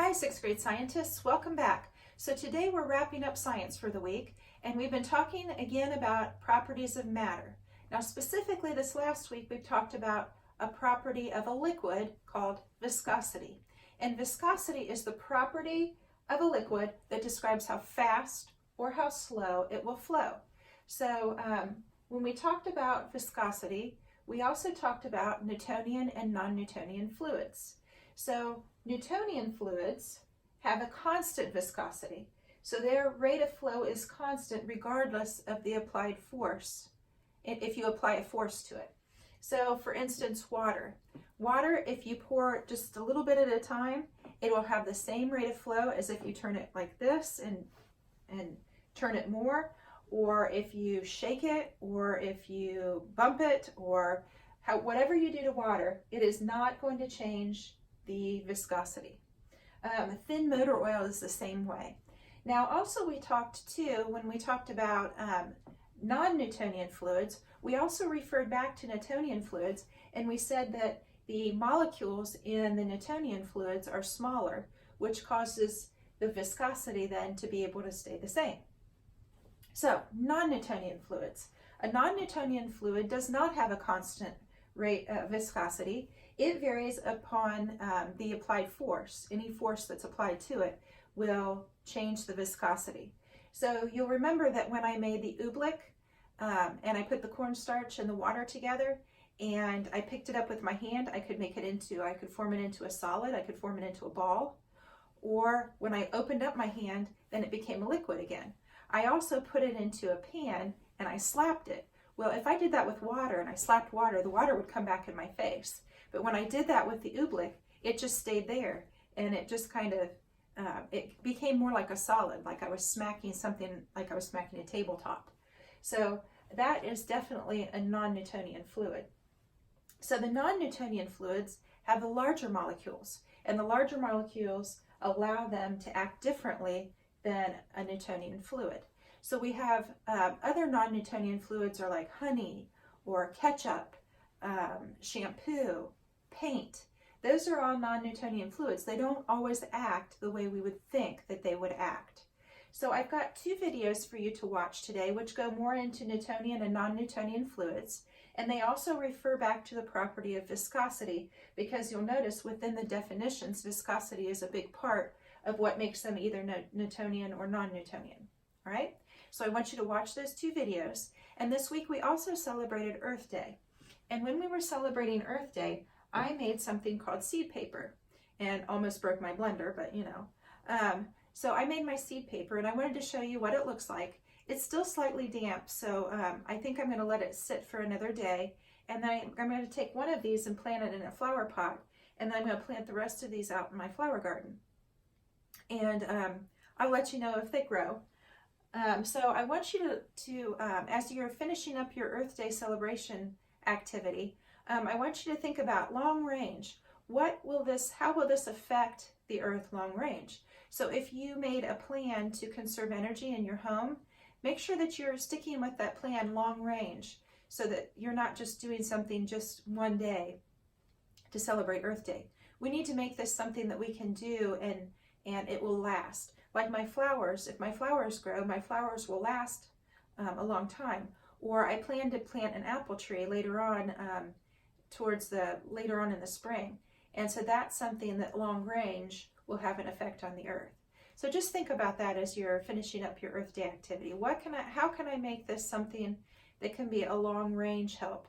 Hi, sixth grade scientists, welcome back. So today we're wrapping up science for the week, and we've been talking again about properties of matter. Now specifically this last week we've talked about a property of a liquid called viscosity. And viscosity is the property of a liquid that describes how fast or how slow it will flow. So when we talked about viscosity, we also talked about Newtonian and non-Newtonian fluids. So Newtonian fluids have a constant viscosity. So their rate of flow is constant regardless of the applied force, if you apply a force to it. So for instance, water. Water, if you pour just a little bit at a time, it will have the same rate of flow as if you turn it like this and turn it more, or if you shake it, or if you bump it, or whatever you do to water, it is not going to change the viscosity. Thin motor oil is the same way. Now also we talked too, when we talked about non-Newtonian fluids, we also referred back to Newtonian fluids, and we said that the molecules in the Newtonian fluids are smaller, which causes the viscosity then to be able to stay the same. So non-Newtonian fluids. A non-Newtonian fluid does not have a constant rate of viscosity. It varies upon the applied force. Any force that's applied to it will change the viscosity. So you'll remember that when I made the oobleck and I put the cornstarch and the water together and I picked it up with my hand, I could form it into a solid, I could form it into a ball, or when I opened up my hand, then it became a liquid again. I also put it into a pan and I slapped it. Well, if I did that with water and I slapped water, the water would come back in my face. But when I did that with the oobleck, it just stayed there, and it just kind of, it became more like a solid, like I was smacking something, like I was smacking a tabletop. So that is definitely a non-Newtonian fluid. So the non-Newtonian fluids have the larger molecules, and the larger molecules allow them to act differently than a Newtonian fluid. So we have other non-Newtonian fluids are like honey or ketchup, shampoo, paint. Those are all non-Newtonian fluids. They don't always act the way we would think that they would act. So I've got two videos for you to watch today which go more into Newtonian and non-Newtonian fluids, and they also refer back to the property of viscosity, because you'll notice within the definitions viscosity is a big part of what makes them either Newtonian or non-Newtonian. All right? So I want you to watch those two videos. And this week we also celebrated Earth Day. And when we were celebrating Earth Day, I made something called seed paper, and almost broke my blender, but you know. So I made my seed paper, and I wanted to show you what it looks like. It's still slightly damp, so I think I'm going to let it sit for another day. And then I'm going to take one of these and plant it in a flower pot, and then I'm going to plant the rest of these out in my flower garden. And I'll let you know if they grow. So I want you to as you're finishing up your Earth Day celebration activity, I want you to think about long range. How will this affect the Earth long range? So if you made a plan to conserve energy in your home, make sure that you're sticking with that plan long range, so that you're not just doing something just one day to celebrate Earth Day. We need to make this something that we can do and it will last. Like my flowers, if my flowers grow, my flowers will last a long time. Or I plan to plant an apple tree later on, later on in the spring. And so that's something that long range will have an effect on the Earth. So just think about that as you're finishing up your Earth Day activity. How can I make this something that can be a long range help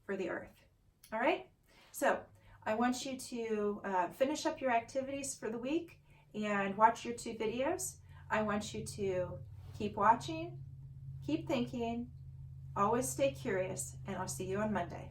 for the Earth? All right? So I want you to finish up your activities for the week and watch your two videos. I want you to keep watching, keep thinking, always stay curious, and I'll see you on Monday.